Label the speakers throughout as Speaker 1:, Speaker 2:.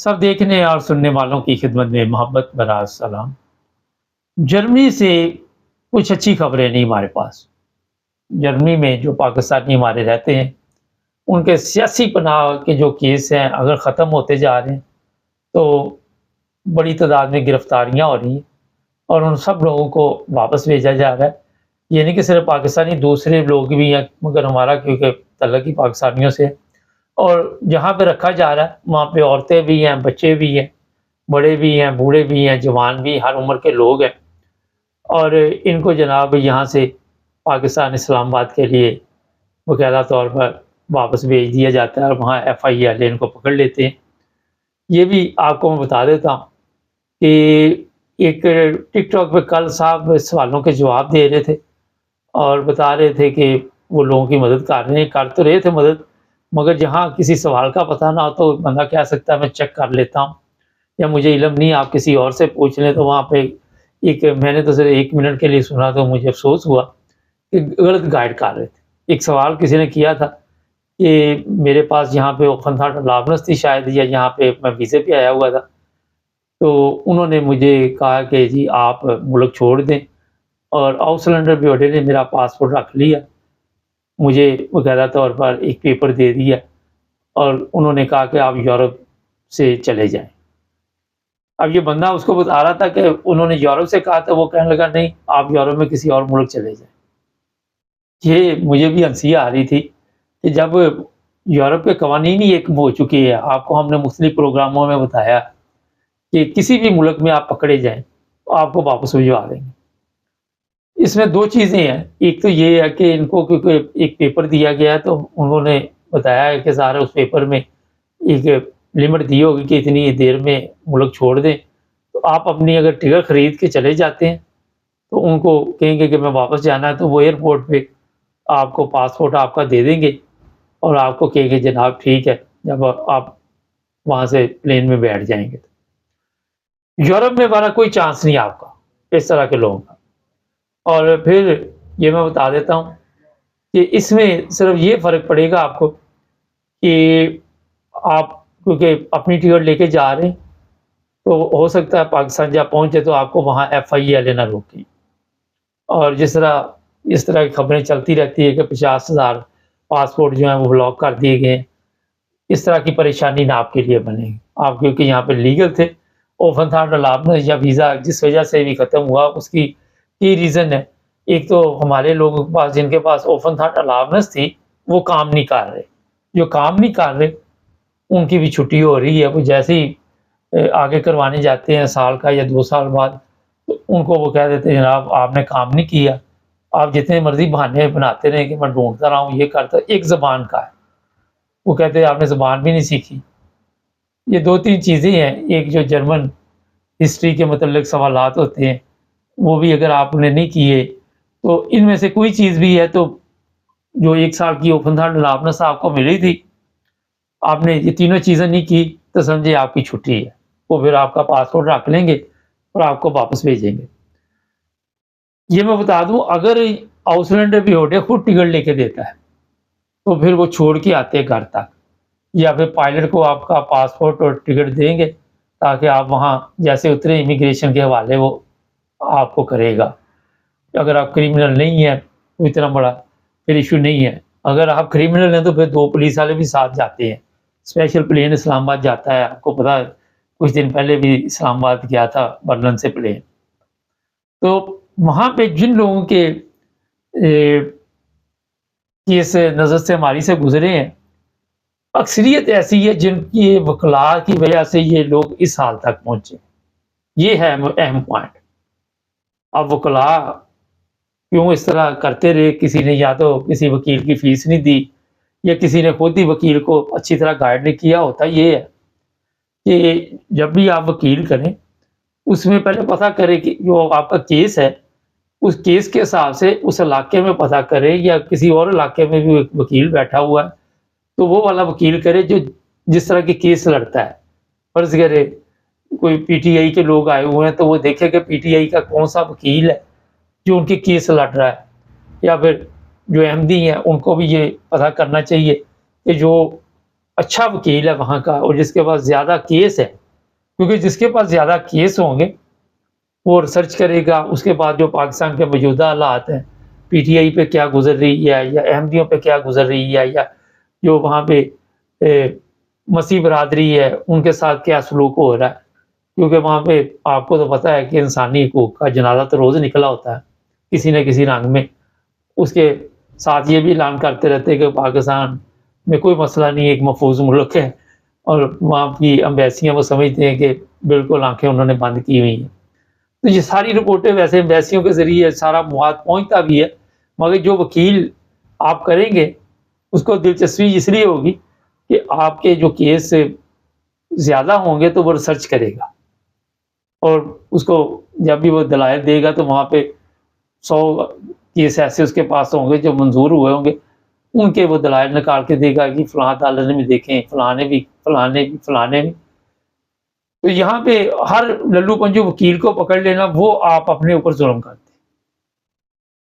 Speaker 1: سب دیکھنے اور سننے والوں کی خدمت میں محبت بھرا سلام۔ جرمنی سے کچھ اچھی خبریں نہیں ہمارے پاس۔ جرمنی میں جو پاکستانی ہمارے رہتے ہیں ان کے سیاسی پناہ کے جو کیس ہیں اگر ختم ہوتے جا رہے ہیں تو بڑی تعداد میں گرفتاریاں ہو رہی ہیں اور ان سب لوگوں کو واپس بھیجا جا رہا ہے۔ یہ نہیں کہ صرف پاکستانی، دوسرے لوگ بھی ہیں، مگر ہمارا کیونکہ تعلق ہی پاکستانیوں سے ہے، اور جہاں پہ رکھا جا رہا ہے وہاں پہ عورتیں بھی ہیں، بچے بھی ہیں، بڑے بھی ہیں، بوڑھے بھی ہیں، جوان بھی، ہر عمر کے لوگ ہیں، اور ان کو جناب یہاں سے پاکستان اسلام آباد کے لیے باقاعدہ طور پر واپس بھیج دیا جاتا ہے اور وہاں FIA ان کو پکڑ لیتے ہیں۔ یہ بھی آپ کو میں بتا دیتا ہوں کہ ایک ٹک ٹاک پہ کل صاحب سوالوں کے جواب دے رہے تھے اور بتا رہے تھے کہ وہ لوگوں کی مدد کر رہے ہیں، کر تو رہے تھے مدد، مگر جہاں کسی سوال کا پتہ نہ ہو تو بندہ کہہ سکتا ہے میں چیک کر لیتا ہوں، یا مجھے علم نہیں آپ کسی اور سے پوچھ لیں۔ تو وہاں پہ میں نے تو صرف 1 منٹ کے لیے سنا تو مجھے افسوس ہوا کہ غلط گائیڈ کر رہے تھے۔ ایک سوال کسی نے کیا تھا کہ میرے پاس یہاں پہ اوپن تھا لابنس تھی شاید، یا یہاں پہ میں ویزے پہ آیا ہوا تھا، تو انہوں نے مجھے کہا کہ جی آپ ملک چھوڑ دیں، اور ہاؤس لینڈر بیوڈے نے میرا پاسپورٹ رکھ لیا، مجھے باقاعدہ طور پر ایک پیپر دے دیا اور انہوں نے کہا کہ آپ یورپ سے چلے جائیں۔ اب یہ بندہ اس کو بتا رہا تھا کہ انہوں نے یورپ سے کہا تھا، وہ کہنے لگا نہیں آپ یورپ میں کسی اور ملک چلے جائیں۔ یہ مجھے بھی ہنسی آ رہی تھی کہ جب یورپ کے قوانین ہی ایک ہو چکی ہے، آپ کو ہم نے مختلف پروگراموں میں بتایا کہ کسی بھی ملک میں آپ پکڑے جائیں تو آپ کو واپس بھجوا دیں گے۔ اس میں 2 چیزیں ہیں، ایک تو یہ ہے کہ ان کو کیونکہ ایک پیپر دیا گیا ہے تو انہوں نے بتایا ہے کہ سارے اس پیپر میں ایک لمٹ دی ہوگی کہ اتنی دیر میں ملک چھوڑ دیں، تو آپ اپنی اگر ٹکٹ خرید کے چلے جاتے ہیں تو ان کو کہیں گے کہ میں واپس جانا ہے، تو وہ ایئرپورٹ پہ آپ کو پاسپورٹ آپ کا دے دیں گے اور آپ کو کہیں گے جناب ٹھیک ہے، جب آپ وہاں سے پلین میں بیٹھ جائیں گے۔ یورپ میں ہمارا کوئی چانس نہیں آپ کا اس طرح کے لوگوں کا۔ اور پھر یہ میں بتا دیتا ہوں کہ اس میں صرف یہ فرق پڑے گا آپ کو کہ آپ کیونکہ اپنی ٹکٹ لے کے جا رہے ہیں تو ہو سکتا ہے پاکستان جب پہنچے تو آپ کو وہاں FIA نہ روکی، اور اس طرح کی خبریں چلتی رہتی ہے کہ 50,000 پاسپورٹ جو ہیں وہ بلاک کر دیے گئے، اس طرح کی پریشانی نہ آپ کے لیے بنے گی۔ آپ کیونکہ یہاں پہ لیگل تھے، اوپن تھا لابنس یا ویزا جس وجہ سے بھی ختم ہوا، اس کی ریزن ہے، ایک تو ہمارے لوگوں کے پاس جن کے پاس اوپن تھا لابنس تھی وہ کام نہیں کر رہے، جو کام نہیں کر رہے ان کی بھی چھٹی ہو رہی ہے، وہ جیسے ہی آگے کروانے جاتے ہیں سال کا یا 2 سال بعد تو ان کو وہ کہہ دیتے ہیں جناب آپ نے کام نہیں کیا، آپ جتنے مرضی بہانے بناتے رہے کہ میں ڈھونڈتا رہا ہوں، یہ کرتا، ایک زبان کا ہے، وہ کہتے ہیں آپ نے زبان بھی نہیں سیکھی۔ یہ 2-3 چیزیں ہیں، ایک جو جرمن ہسٹری کے متعلق سوالات ہوتے ہیں وہ بھی اگر آپ نے نہیں کیے تو ان میں سے کوئی چیز بھی ہے تو جو 1 سال کی اوپن تھا لابنس آپ کو ملی تھی، آپ نے یہ تینوں چیزیں نہیں کی تو سمجھے آپ کی چھٹی ہے، وہ پھر آپ کا پاسپورٹ رکھ لیں گے اور آپ کو واپس بھیجیں گے۔ یہ میں بتا دوں اگر ہاؤس لینڈر بھی ہوٹل خود ٹکٹ لے کے دیتا ہے تو پھر وہ چھوڑ کے آتے ہیں گھر تک، یا پھر پائلٹ کو آپ کا پاسپورٹ اور ٹکٹ دیں گے تاکہ آپ وہاں جیسے اترے امیگریشن کے حوالے وہ آپ کو کرے گا۔ اگر آپ کریمنل نہیں ہیں تو اتنا بڑا پھر ایشو نہیں ہے، اگر آپ کریمنل ہیں تو پھر 2 پولیس والے بھی ساتھ جاتے ہیں، اسپیشل پلین اسلام آباد جاتا ہے، آپ کو پتا ہے کچھ دن پہلے بھی اسلام آباد گیا تھا برلن سے پلین۔ تو وہاں پہ جن لوگوں کے کیس نظر سے ہماری سے گزرے ہیں اکثریت ایسی ہے جن کی وکلاء کی وجہ سے یہ لوگ اس حال تک پہنچے، یہ ہے اہم پوائنٹ۔ اب وکلاء کیوں اس طرح کرتے رہے، کسی نے یا تو کسی وکیل کی فیس نہیں دی یا کسی نے خود ہی وکیل کو اچھی طرح گائیڈ نہیں کیا، ہوتا یہ ہے کہ جب بھی آپ وکیل کریں اس میں پہلے پتہ کریں کہ جو آپ کا کیس ہے اس کیس کے حساب سے اس علاقے میں پتہ کریں، یا کسی اور علاقے میں بھی ایک وکیل بیٹھا ہوا ہے تو وہ والا وکیل کرے جو جس طرح کے کیس لڑتا ہے۔ فرض کرے کوئی PTI کے لوگ آئے ہوئے ہیں تو وہ دیکھے کہ PTI کا کون سا وکیل ہے جو ان کے کیس لڑ رہا ہے، یا پھر جو MD ہیں ان کو بھی یہ پتہ کرنا چاہیے کہ جو اچھا وکیل ہے وہاں کا اور جس کے پاس زیادہ کیس ہے، کیونکہ جس کے پاس زیادہ کیس ہوں گے وہ ریسرچ کرے گا، اس کے بعد جو پاکستان کے موجودہ حالات ہیں، پی ٹی آئی پہ کیا گزر رہی ہے یا احمدیوں پہ کیا گزر رہی ہے، یا جو وہاں پہ مسیح برادری ہے ان کے ساتھ کیا سلوک ہو رہا ہے، کیونکہ وہاں پہ آپ کو تو پتہ ہے کہ انسانی حقوق کا جنازہ تو روز نکلا ہوتا ہے کسی نہ کسی رنگ میں. اس کے ساتھ یہ بھی اعلان کرتے رہتے ہیں کہ پاکستان میں کوئی مسئلہ نہیں، ایک محفوظ ملک ہے، اور وہاں کی امبیسیاں وہ سمجھتے ہیں کہ بالکل آنکھیں انہوں نے بند کی ہوئی ہیں. تو یہ ساری رپورٹیں ویسے امبیسیوں کے ذریعے سارا مواد پہنچتا بھی ہے، مگر جو وکیل آپ کریں گے اس کو دلچسپی اس لیے ہوگی کہ آپ کے جو کیس زیادہ ہوں گے تو وہ ریسرچ کرے گا، اور اس کو جب بھی وہ دلائل دے گا تو وہاں پہ 100 کیس ایسے اس کے پاس ہوں گے جو منظور ہوئے ہوں گے، ان کے وہ دلائل نکال کے دے گا کہ فلاں عدالت نے بھی دیکھیں، فلانے بھی. تو یہاں پہ ہر للو پنجو وکیل کو پکڑ لینا وہ آپ اپنے اوپر ظلم کرتے ہیں.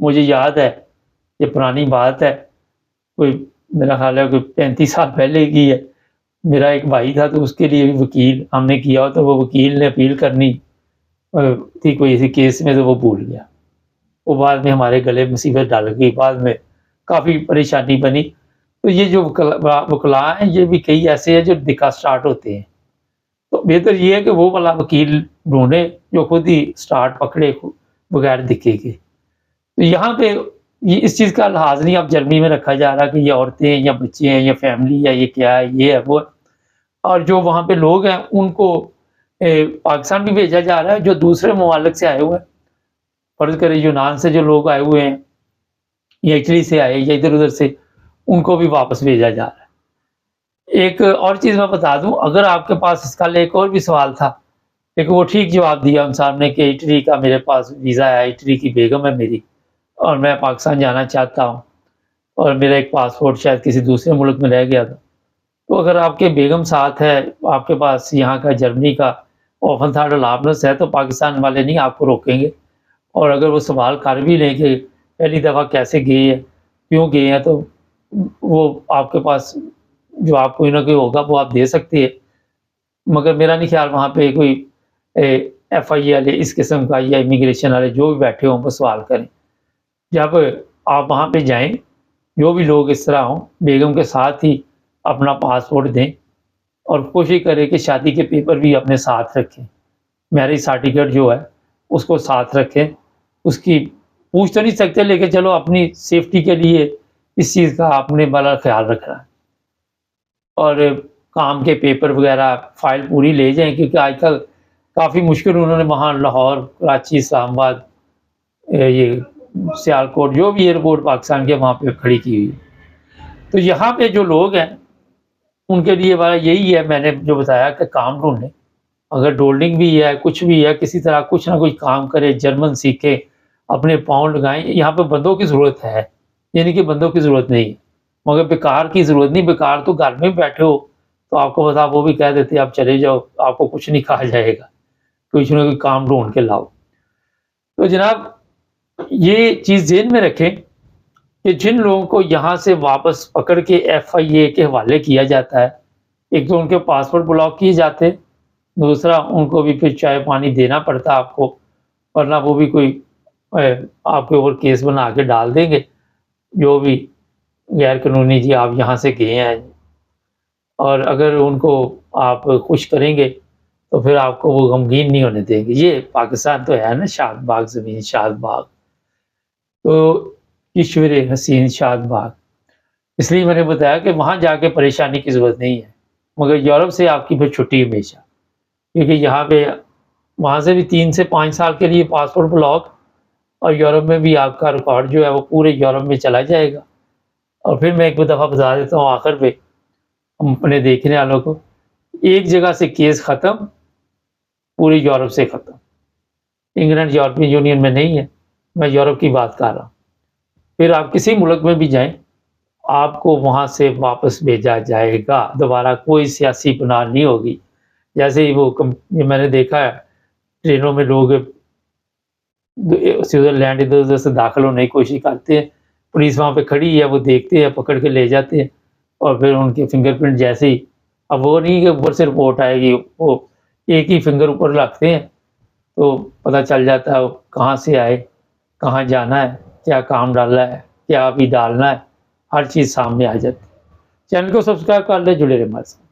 Speaker 1: مجھے یاد ہے، یہ پرانی بات ہے، کوئی میرا خیال ہے کوئی 35 سال پہلے کی ہے. میرا ایک بھائی تھا تو اس کے لیے بھی وکیل ہم نے کیا، تو وہ وکیل نے اپیل کرنی تھی کوئی ایسی کیس میں تو وہ بھول گیا. وہ بعد میں ہمارے گلے مصیبت ڈال گئی، بعد میں کافی پریشانی بنی. تو یہ جو وکلاء ہیں یہ بھی کئی ایسے ہیں جو دکھا سٹارٹ ہوتے ہیں. تو بہتر یہ ہے کہ وہ والا وکیل ڈھونڈے جو خود ہی سٹارٹ پکڑے بغیر دکھے کے. تو یہاں پہ یہ اس چیز کا لحاظ نہیں اب جرمنی میں رکھا جا رہا کہ یہ عورتیں ہیں یا بچے ہیں یا فیملی یا یہ کیا ہے، یہ ہے وہ. اور جو وہاں پہ لوگ ہیں ان کو پاکستان بھی بھیجا جا رہا ہے جو دوسرے ممالک سے آئے ہوئے ہیں. فرض کرے یونان سے جو لوگ آئے ہوئے ہیں یا اٹلی سے آئے یا ادھر ادھر سے، ان کو بھی واپس بھیجا جا رہا ہے. ایک اور چیز میں بتا دوں، اگر آپ کے پاس اس کا ایک اور بھی سوال تھا لیکن وہ ٹھیک جواب دیا ان صاحب نے کہ اٹلی کا میرے پاس ویزا ہے، اٹلی کی بیگم ہے میری اور میں پاکستان جانا چاہتا ہوں اور میرا ایک پاسپورٹ شاید کسی دوسرے ملک میں رہ گیا تھا. تو اگر آپ کے بیگم ساتھ ہے، آپ کے پاس یہاں کا جرمنی کا اوپن تھارڈ الابنس ہے، تو پاکستان والے نہیں آپ کو روکیں گے. اور اگر وہ سوال کر بھی لیں کہ پہلی دفعہ کیسے گئے ہیں، کیوں گئے ہیں، تو وہ آپ کے پاس جو آپ کوئی نہ کوئی ہوگا وہ آپ دے سکتے ہیں. مگر میرا نہیں خیال وہاں پہ کوئی ایف آئی اے والے اس قسم کا یا امیگریشن والے جو بھی بیٹھے ہوں وہ سوال کریں. جب آپ وہاں پہ جائیں جو بھی لوگ اس طرح ہوں بیگم کے ساتھ ہی اپنا پاسپورٹ دیں اور کوشش کریں کہ شادی کے پیپر بھی اپنے ساتھ رکھیں، میرج سرٹیفکیٹ جو ہے اس کو ساتھ رکھیں. اس کی پوچھ تو نہیں سکتے لیکن چلو اپنی سیفٹی کے لیے اس چیز کا آپ نے بڑا خیال رکھنا ہے. اور کام کے پیپر وغیرہ فائل پوری لے جائیں، کیونکہ آج کل کافی مشکل انہوں نے وہاں لاہور، کراچی، اسلام آباد، یہ سیالکوٹ جو بھی ایئرپورٹ پاکستان کے وہاں پہ کھڑی کی ہوئی. تو یہاں پہ جو لوگ ہیں ان کے لیے والا یہی ہے، میں نے جو بتایا کہ کام ڈھونڈیں. اگر ڈولڈنگ بھی ہے، کچھ بھی ہے، کسی طرح کچھ نہ کچھ کام کرے، جرمن سیکھے، اپنے پاؤنڈ لگائیں. یہاں پہ بندوں کی ضرورت ہے، یعنی کہ بندوں کی ضرورت نہیں ہے، مگر بیکار کی ضرورت نہیں. بیکار تو گھر میں بیٹھے ہو تو آپ کو بتا وہ بھی کہہ دیتے آپ چلے جاؤ، آپ کو کچھ نہیں کہا جائے گا، کچھ نہ کوئی کام ڈھونڈ کے لاؤ. تو جناب یہ چیز ذہن میں رکھیں کہ جن لوگوں کو یہاں سے واپس پکڑ کے ایف آئی اے کے حوالے کیا جاتا ہے، ایک تو ان کے پاسپورٹ بلاک کیے جاتے، دوسرا ان کو بھی پھر چائے پانی دینا پڑتا آپ کو، ورنہ وہ بھی کوئی آپ کے اوپر کیس بنا کے ڈال دیں گے جو بھی غیر قانونی جی آپ یہاں سے گئے ہیں. اور اگر ان کو آپ خوش کریں گے تو پھر آپ کو وہ غمگین نہیں ہونے دیں گے. یہ پاکستان تو ہے نا، شاد باغ زمین، شاد باغ، تو کشور حسین شاد باغ. اس لیے میں نے بتایا کہ وہاں جا کے پریشانی کی ضرورت نہیں ہے، مگر یورپ سے آپ کی پھر چھٹی ہمیشہ، کیونکہ یہاں پہ وہاں سے بھی 3 سے 5 سال کے لیے پاسپورٹ بلاک، اور یورپ میں بھی آپ کا ریکارڈ جو ہے وہ پورے یورپ میں چلا جائے گا. اور پھر میں ایک دفعہ بتا دیتا ہوں آخر پہ ہم اپنے دیکھنے والوں کو، ایک جگہ سے کیس ختم، پورے یورپ سے ختم. انگلینڈ یورپین یونین میں نہیں ہے، میں یورپ کی بات کر رہا ہوں. پھر آپ کسی ملک میں بھی جائیں آپ کو وہاں سے واپس بھیجا جائے گا، دوبارہ کوئی سیاسی پناہ نہیں ہوگی. جیسے ہی وہ میں نے دیکھا ہے ٹرینوں میں لوگ سوئٹزرلینڈ ادھر ادھر سے داخل ہونے کی کوشش کرتے ہیں، پولیس وہاں پہ کھڑی ہے، وہ دیکھتے ہیں، پکڑ کے لے جاتے ہیں اور پھر ان کے فنگر پرنٹ جیسے ہی، اب وہ نہیں کہ اوپر سے رپورٹ آئے گی، وہ ایک ہی فنگر اوپر رکھتے ہیں تو پتہ چل جاتا ہے وہ کہاں سے آئے، کہاں جانا ہے، کیا کام ڈالنا ہے، کیا ابھی ڈالنا ہے، ہر چیز سامنے آ جاتی ہے۔ چینل کو سبسکرائب کر لیں، جڑے رہیں ہمارے ساتھ۔